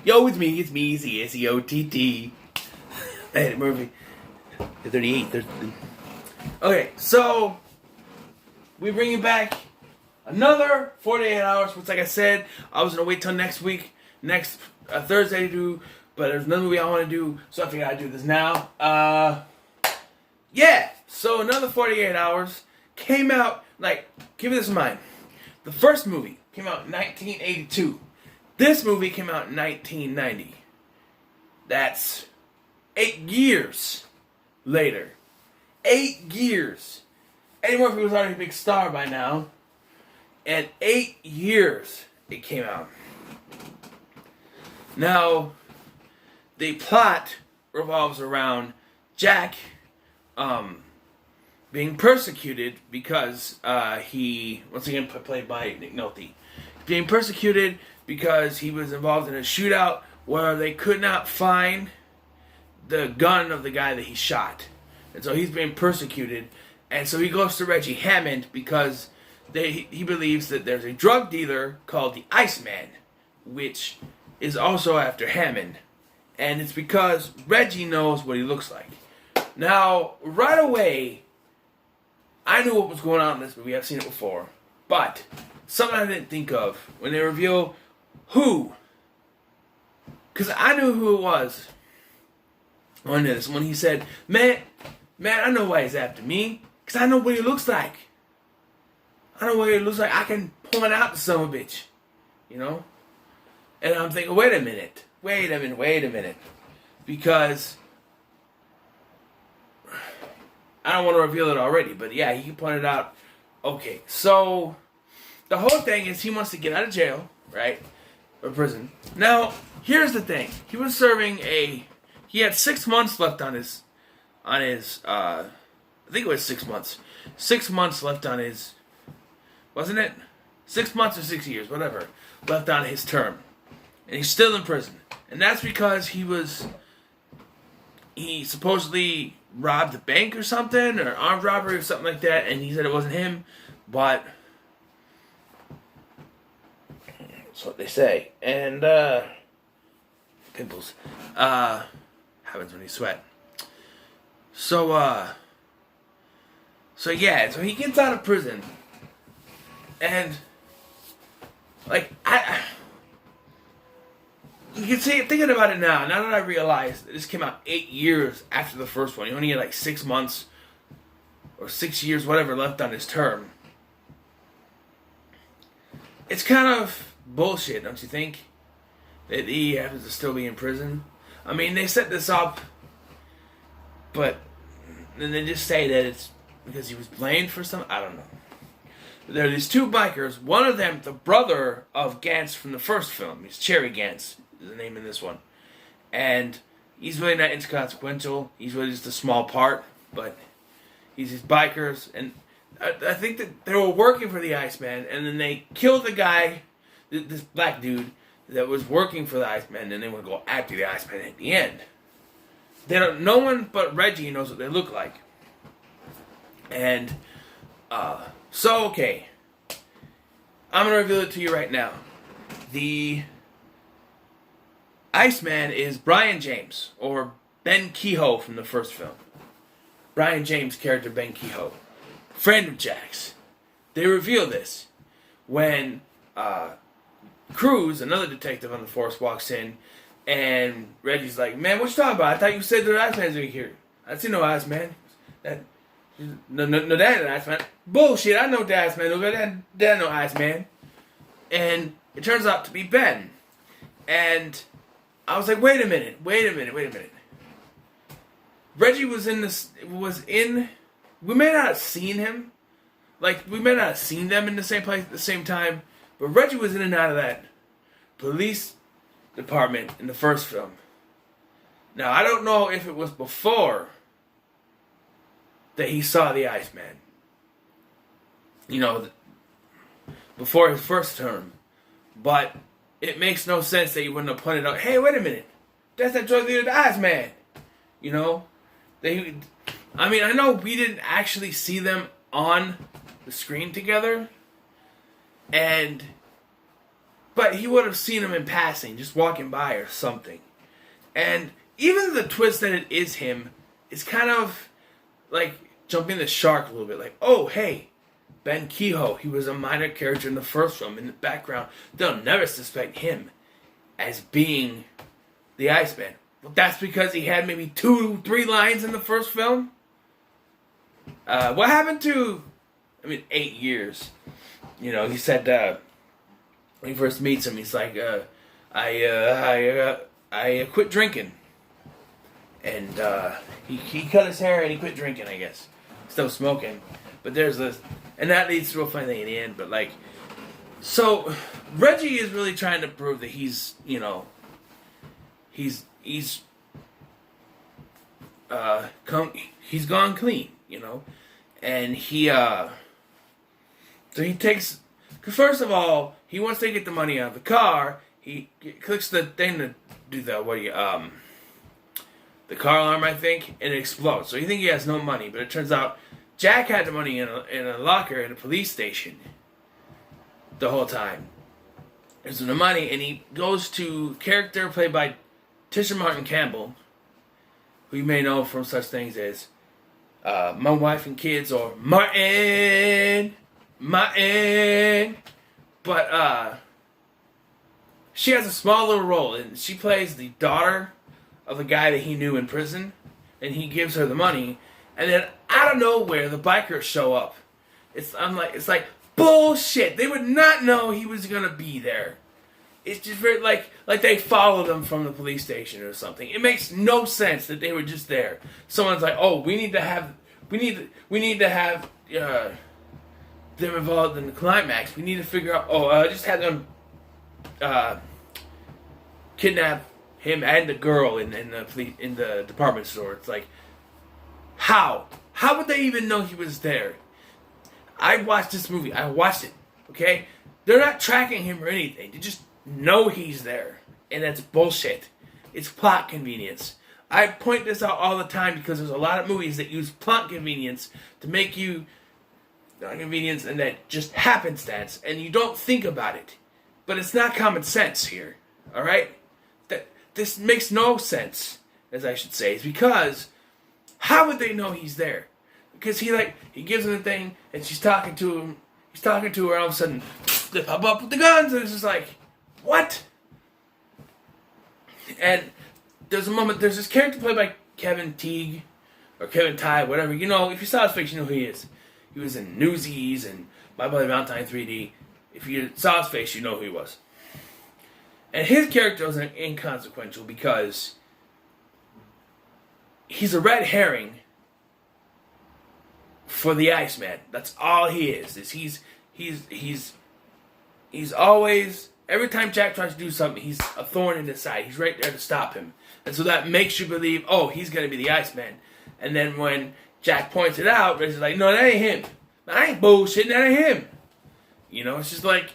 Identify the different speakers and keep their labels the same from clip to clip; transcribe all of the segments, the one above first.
Speaker 1: Yo, it's me, C-S-E-O-T-T. Eddie Murphy. 38. Okay, so we bring you back another 48 hours, which, like I said, I was going to wait till next week, next Thursday to do, but there's another movie I want to do, so I figured I'd do this now. Yeah, so another 48 hours came out, keep this in mind. The first movie came out in 1982. This movie came out in 1990. That's 8 years later. 8 years. Eddie Murphy was already a big star by now. And 8 years it came out. Now, the plot revolves around Jack being persecuted because he, once again played by Nick Nolte, being persecuted because he was involved in a shootout where they could not find the gun of the guy that he shot. And so he's being persecuted. And so he goes to Reggie Hammond because he believes that there's a drug dealer called the Iceman, which is also after Hammond. And it's because Reggie knows what he looks like. Now, right away, I knew what was going on in this movie. I've seen it before. But something I didn't think of when they reveal who. Because I knew who it was on this. When he said, man, I know why he's after me. Because I know what he looks like. I know what he looks like. I can point out the son of a bitch. You know? And I'm thinking, wait a minute. Because I don't want to reveal it already. But yeah, he pointed out, okay, so the whole thing is he wants to get out of jail, right? Or prison. Now, here's the thing. He was serving he had 6 months left on his, I think it was 6 months. 6 months left on his, wasn't it? 6 months or 6 years, whatever, left on his term. And he's still in prison. And that's because he supposedly robbed a bank or something, or armed robbery or something like that, and he said it wasn't him, but that's what they say. And, pimples. Happens when you sweat. So yeah, so he gets out of prison, and, you can see, thinking about it now that I realize that this came out 8 years after the first one. He only had 6 months or 6 years, whatever, left on his term. It's kind of bullshit, don't you think? That he happens to still be in prison. I mean, they set this up, but then they just say that it's because he was blamed for something. I don't know. There are these two bikers. One of them, the brother of Gantz from the first film. He's Cherry Gantz, is the name in this one. And he's really not inconsequential. He's really just a small part. But he's these bikers. And I think that they were working for the Iceman. And then they killed the guy, this black dude, that was working for the Iceman. And they would go after the Iceman at the end. No one but Reggie knows what they look like. And, so, okay. I'm going to reveal it to you right now. The Iceman is Brian James, or Ben Kehoe from the first film. Brian James' character, Ben Kehoe. Friend of Jack's. They reveal this when Cruz, another detective on the force, walks in, and Reggie's like, man, what you talking about? I thought you said the Iceman's in here. I see no Iceman. No, that ain't Iceman. Bullshit, I know that Iceman. That no Iceman. And it turns out to be Ben. And I was like, wait a minute. Reggie was we may not have seen him. We may not have seen them in the same place at the same time. But Reggie was in and out of that police department in the first film. Now, I don't know if it was before that he saw the Iceman. Before his first term. But it makes no sense that he wouldn't have pointed out, hey, wait a minute. That's that drug dealer, the Iceman. I know we didn't actually see them on the screen together. But but he would have seen him in passing, just walking by or something. And even the twist that it is him is kind of like jumping the shark a little bit. Like, oh, hey, Ben Kehoe, he was a minor character in the first film. In the background, they'll never suspect him as being the Iceman. Well, that's because he had maybe 2-3 lines in the first film. What happened to, 8 years? You know, he said when he first meets him, he's like, I quit drinking. And he cut his hair and he quit drinking, I guess. Still smoking. But there's this, and that leads to a funny thing in the end, but like, so Reggie is really trying to prove that he's gone clean, and so he takes, cause first of all, he wants to get the money out of the car. He clicks the thing to do the car alarm, I think, and it explodes. So you think he has no money, but it turns out Jack had the money in a locker in a police station the whole time. There's the money, and he goes to character played by Tisha Martin Campbell, who you may know from such things as My Wife and Kids or Martin. But she has a small little role, and she plays the daughter of a guy that he knew in prison, and he gives her the money, and then out of nowhere the bikers show up. It's like bullshit. They would not know he was gonna be there. It's just very like they followed him from the police station or something. It makes no sense that they were just there. Someone's like, oh, we need to have them involved in the climax. We need to figure out. Just have them kidnap him and the girl in the department store. It's like, how would they even know he was there? I watched this movie. I watched it. Okay, they're not tracking him or anything. They just know he's there, and that's bullshit. It's plot convenience. I point this out all the time because there's a lot of movies that use plot convenience to make you inconvenience, and that just happenstance, and you don't think about it. But it's not common sense here. All right, this makes no sense, as I should say, is because how would they know he's there? Because he gives them the thing, and she's talking to him. He's talking to her, and all of a sudden they pop up with the guns, and it's just like, what? And there's this character played by Kevin Teague, or Kevin Tye, whatever. If you saw his face, you know who he is. He was in Newsies and My Bloody Valentine 3D. If you saw his face, you know who he was. And his character was inconsequential because he's a red herring for the Iceman. That's all he is. He's always, every time Jack tries to do something, he's a thorn in his side. He's right there to stop him. And so that makes you believe, oh, he's going to be the Iceman. And then when Jack points it out, Reggie's like, no, that ain't him. I ain't bullshitting, that ain't him. It's just like,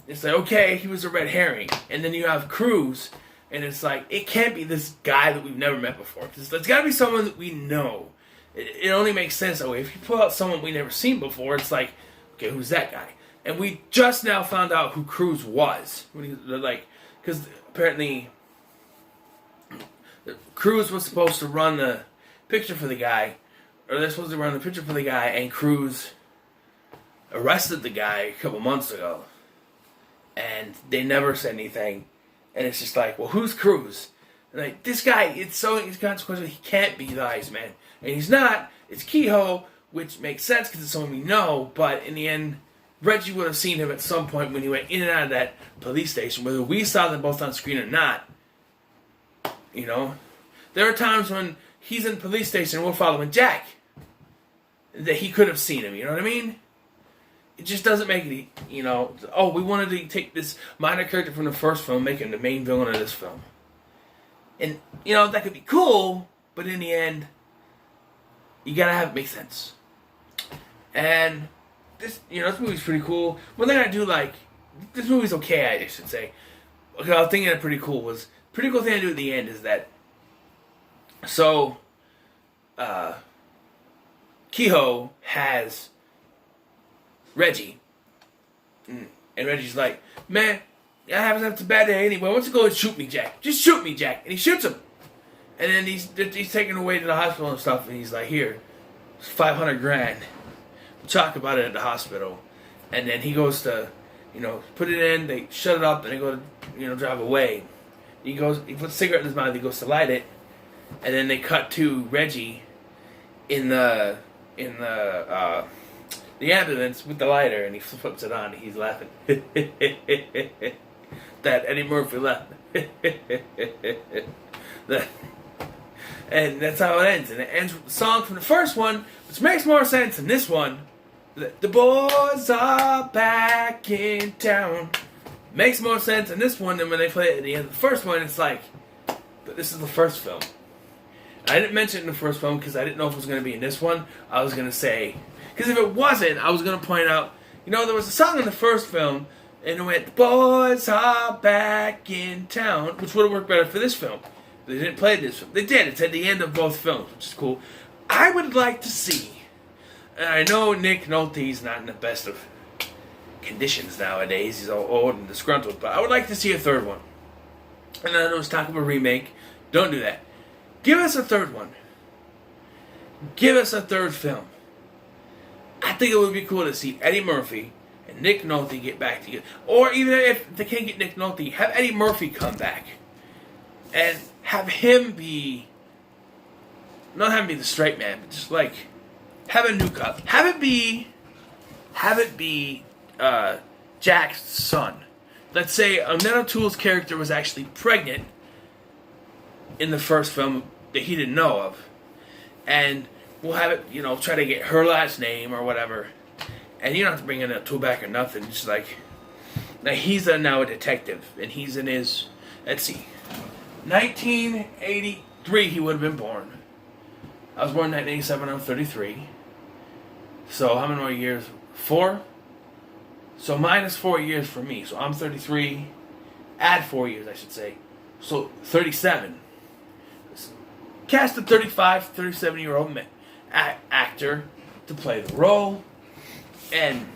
Speaker 1: okay, he was a red herring. And then you have Cruz, and it's like, it can't be this guy that we've never met before. Because it's got to be someone that we know. It only makes sense that way. If you pull out someone we've never seen before, it's like, okay, who's that guy? And we just now found out who Cruz was. Because apparently Cruz was supposed to run the picture for the guy, or they're supposed to run the picture for the guy, and Cruz arrested the guy a couple months ago. And they never said anything. And it's just like, well, who's Cruz? And this guy, it's so inconsequential, he can't be the Iceman. And he's not. It's Kehoe, which makes sense because it's someone we know, but in the end, Reggie would have seen him at some point when he went in and out of that police station, whether we saw them both on screen or not. There are times when he's in the police station and we're following Jack that he could have seen him, you know what I mean? It just doesn't make it, we wanted to take this minor character from the first film, make him the main villain of this film. And, that could be cool, but in the end, you gotta have it make sense. And this movie's pretty cool. One thing I do like, this movie's okay, I should say. Okay, I was thinking that pretty cool thing I do at the end is that, so, Kehoe has Reggie, and Reggie's like, man, I haven't had a bad day anyway. Why don't you go and shoot me, Jack? Just shoot me, Jack. And he shoots him. And then he's taken away to the hospital and stuff. And he's like, here, it's $500 grand. We'll talk about it at the hospital. And then he goes to, put it in. They shut it up, and they go to, drive away. He puts a cigarette in his mouth. He goes to light it, and then they cut to Reggie in the ambulance with the lighter, and he flips it on. And he's laughing. That Eddie Murphy laugh. And that's how it ends. And it ends with the song from the first one, which makes more sense in this one. The boys are back in town. Makes more sense in this one than when they play it at the end of the first one. It's like, but this is the first film. I didn't mention it in the first film because I didn't know if it was going to be in this one. I was going to say, because if it wasn't, I was going to point out, there was a song in the first film, and it went, the boys are back in town, which would have worked better for this film. They didn't play this film. They did. It's at the end of both films, which is cool. I would like to see, and I know Nick Nolte's not in the best of conditions nowadays. He's all old and disgruntled, but I would like to see a third one. And I know it's talking about a remake. Don't do that. Give us a third one. Give us a third film. I think it would be cool to see Eddie Murphy and Nick Nolte get back together. Or even if they can't get Nick Nolte, have Eddie Murphy come back. And have him be, not have him be the straight man, but just like, have a new cop. Have it be Jack's son. Let's say Annette O'Toole's character was actually pregnant in the first film that he didn't know of. And we'll have it, try to get her last name or whatever. And you don't have to bring Annette O'Toole back or nothing. Just like, now he's now a detective. And he's in his, let's see, 1983 he would have been born. I was born in 1987, I'm 33. So how many more years? 4? So minus 4 years for me. So I'm 33. Add 4 years, I should say. So 37. Cast a 35, 37-year-old actor to play the role. And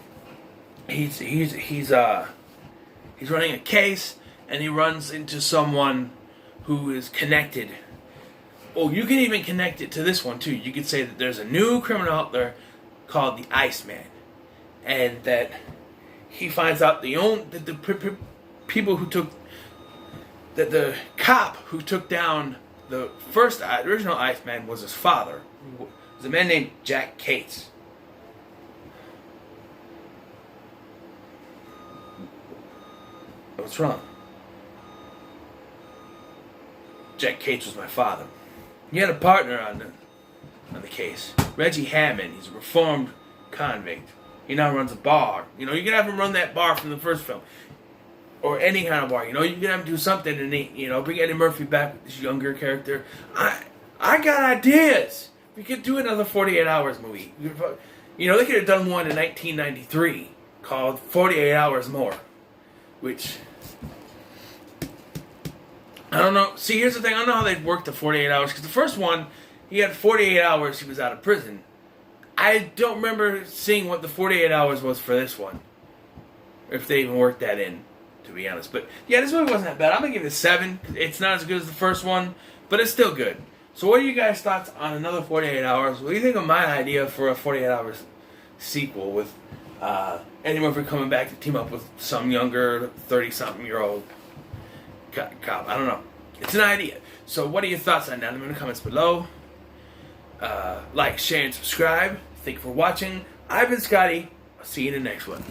Speaker 1: he's running a case, and he runs into someone who is connected. Oh, you can even connect it to this one too. You could say that there's a new criminal out there called the Iceman, and that he finds out the people who took that the cop who took down the original Iceman was his father. It was a man named Jack Cates. What's wrong? Jack Cates was my father. He had a partner on the case, Reggie Hammond. He's a reformed convict. He now runs a bar. You can have him run that bar from the first film, or any kind of bar. You can have him do something and bring Eddie Murphy back with this younger character. I got ideas. We could do another 48 Hours movie. They could have done one in 1993 called 48 Hours More, which, I don't know. See, here's the thing. I don't know how they'd work the 48 hours. Because the first one, he had 48 hours he was out of prison. I don't remember seeing what the 48 hours was for this one. Or if they even worked that in, to be honest. But, yeah, this movie wasn't that bad. I'm going to give it a 7. It's not as good as the first one, but it's still good. So what are you guys' thoughts on another 48 hours? What do you think of my idea for a 48 hours sequel with Eddie Murphy coming back to team up with some younger 30-something-year-old cop? I don't know. It's an idea. So what are your thoughts on that? Let me know in the comments below. Like, share, and subscribe. Thank you for watching. I've been Scotty. I'll see you in the next one.